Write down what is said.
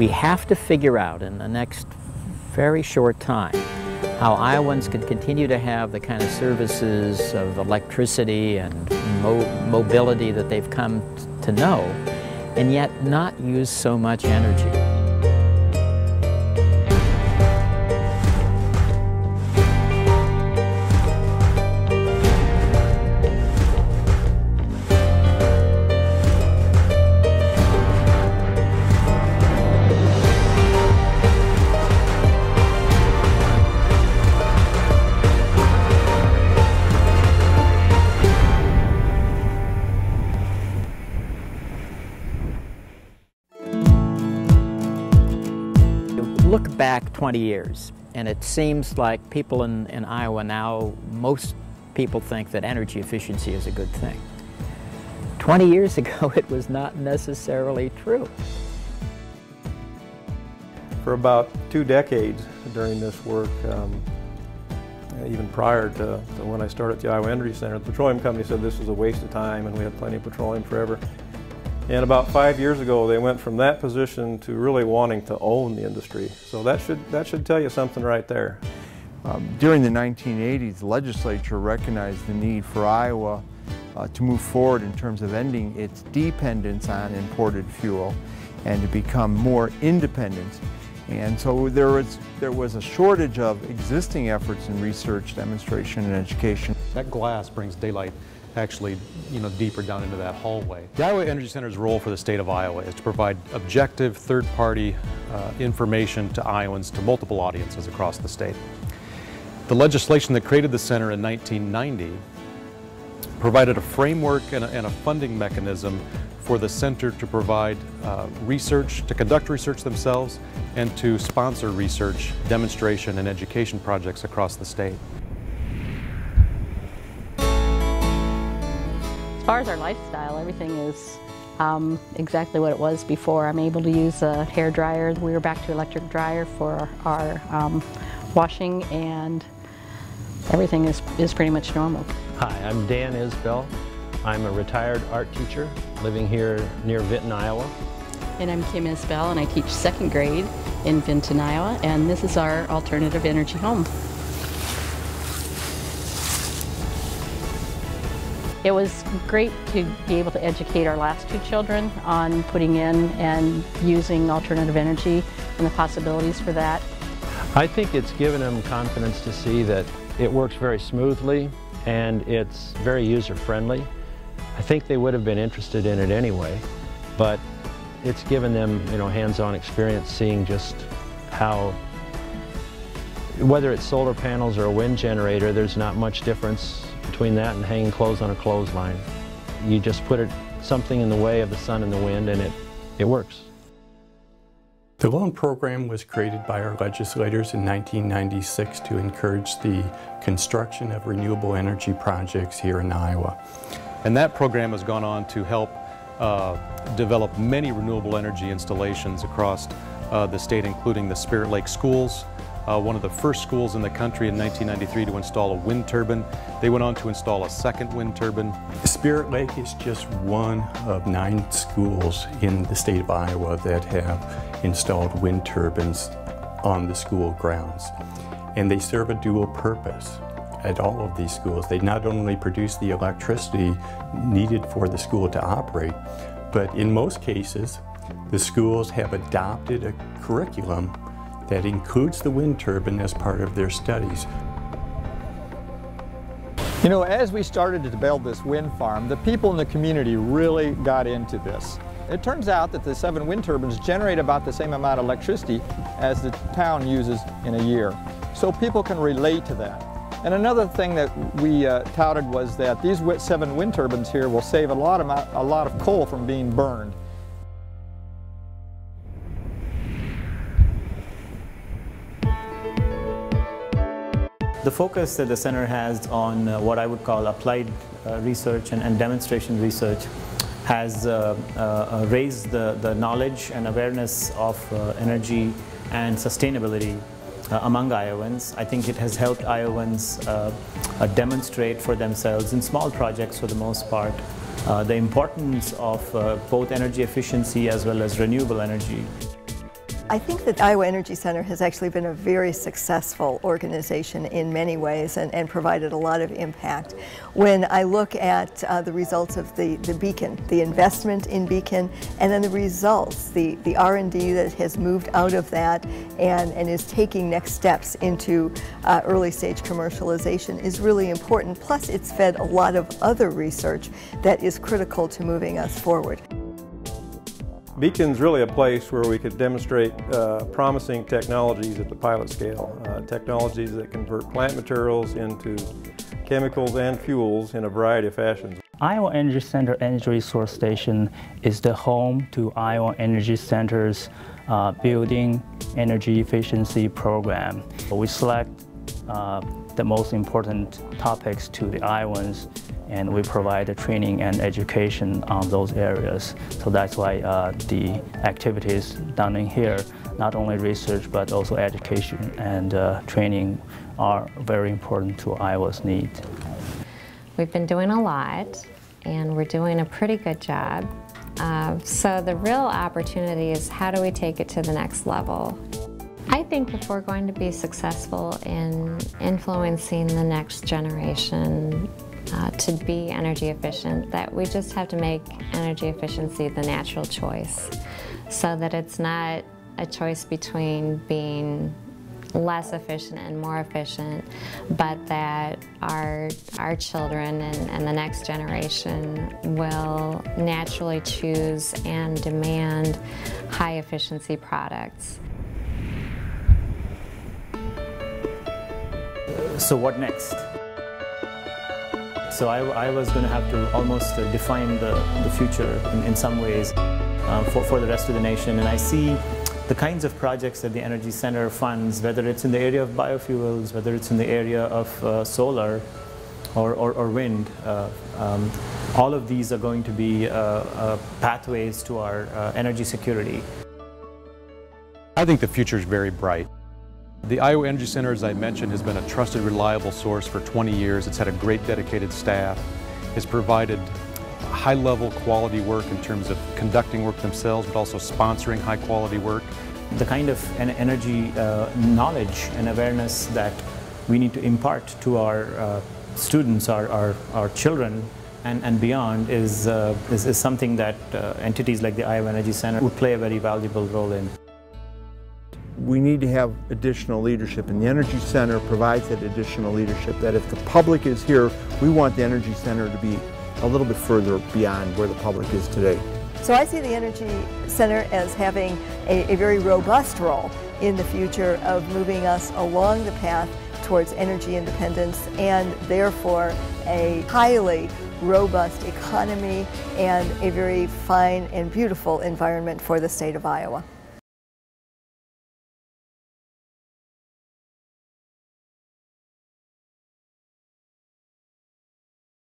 We have to figure out in the next very short time how Iowans can continue to have the kind of services of electricity and mobility that they've come to know, and yet not use so much energy. Look back 20 years, and it seems like people in Iowa now, most people think that energy efficiency is a good thing. 20 years ago, it was not necessarily true. For about 2 decades during this work, even prior to when I started at the Iowa Energy Center, the petroleum company said this was a waste of time and we had plenty of petroleum forever. And about 5 years ago, they went from that position to really wanting to own the industry. So that should tell you something right there. During the 1980s, the legislature recognized the need for Iowa to move forward in terms of ending its dependence on imported fuel and to become more independent. And so there was a shortage of existing efforts in research, demonstration, and education. That glass brings daylight actually, deeper down into that hallway. The Iowa Energy Center's role for the state of Iowa is to provide objective, third-party information to Iowans, to multiple audiences across the state. The legislation that created the center in 1990 provided a framework and a funding mechanism for the center to provide research, to conduct research themselves, and to sponsor research, demonstration, and education projects across the state. As far as our lifestyle, everything is exactly what it was before. I'm able to use a hair dryer. We were back to electric dryer for our washing, and everything is pretty much normal. Hi, I'm Dan Isbell. I'm a retired art teacher living here near Vinton, Iowa. And I'm Kim Isbell, and I teach 2nd grade in Vinton, Iowa, and this is our alternative energy home. It was great to be able to educate our last 2 children on putting in and using alternative energy and the possibilities for that. I think it's given them confidence to see that it works very smoothly and it's very user-friendly. I think they would have been interested in it anyway, but it's given them, hands-on experience seeing just how, whether it's solar panels or a wind generator, there's not much difference between that and hanging clothes on a clothesline. You just put something in the way of the sun and the wind, and it works. The loan program was created by our legislators in 1996 to encourage the construction of renewable energy projects here in Iowa. And that program has gone on to help develop many renewable energy installations across the state, including the Spirit Lake schools, one of the first schools in the country in 1993 to install a wind turbine. They went on to install a 2nd wind turbine. Spirit Lake is just one of 9 schools in the state of Iowa that have installed wind turbines on the school grounds. And they serve a dual purpose at all of these schools. They not only produce the electricity needed for the school to operate, but in most cases, the schools have adopted a curriculum that includes the wind turbine as part of their studies. As we started to build this wind farm, the people in the community really got into this. It turns out that the 7 wind turbines generate about the same amount of electricity as the town uses in a year. So people can relate to that. And another thing that we touted was that these 7 wind turbines here will save a lot of coal from being burned. The focus that the center has on what I would call applied research and demonstration research has raised the knowledge and awareness of energy and sustainability among Iowans. I think it has helped Iowans demonstrate for themselves in small projects for the most part the importance of both energy efficiency as well as renewable energy. I think that Iowa Energy Center has actually been a very successful organization in many ways and provided a lot of impact. When I look at the results of the beacon, the investment in beacon, and then the results, the R&D that has moved out of that and is taking next steps into early stage commercialization is really important. Plus it's fed a lot of other research that is critical to moving us forward. Beacon's really a place where we could demonstrate promising technologies at the pilot scale, technologies that convert plant materials into chemicals and fuels in a variety of fashions. Iowa Energy Center Energy Resource Station is the home to Iowa Energy Center's Building Energy Efficiency Program. We select the most important topics to the Iowans, and we provide the training and education on those areas. So that's why the activities done in here, not only research but also education and training, are very important to Iowa's needs. We've been doing a lot, and we're doing a pretty good job. So the real opportunity is, how do we take it to the next level? I think if we're going to be successful in influencing the next generation to be energy efficient, that we just have to make energy efficiency the natural choice, so that it's not a choice between being less efficient and more efficient, but that our children and the next generation will naturally choose and demand high efficiency products. So what next? So I was going to have to almost define the future in some ways for the rest of the nation. And I see the kinds of projects that the Energy Center funds, whether it's in the area of biofuels, whether it's in the area of solar or wind, all of these are going to be pathways to our energy security. I think the future is very bright. The Iowa Energy Center, as I mentioned, has been a trusted, reliable source for 20 years. It's had a great dedicated staff. It's provided high-level quality work in terms of conducting work themselves, but also sponsoring high-quality work. The kind of energy knowledge and awareness that we need to impart to our students, our children, and beyond is something that entities like the Iowa Energy Center would play a very valuable role in. We need to have additional leadership, and the Energy Center provides that additional leadership, that if the public is here, we want the Energy Center to be a little bit further beyond where the public is today. So I see the Energy Center as having a very robust role in the future of moving us along the path towards energy independence, and therefore a highly robust economy and a very fine and beautiful environment for the state of Iowa.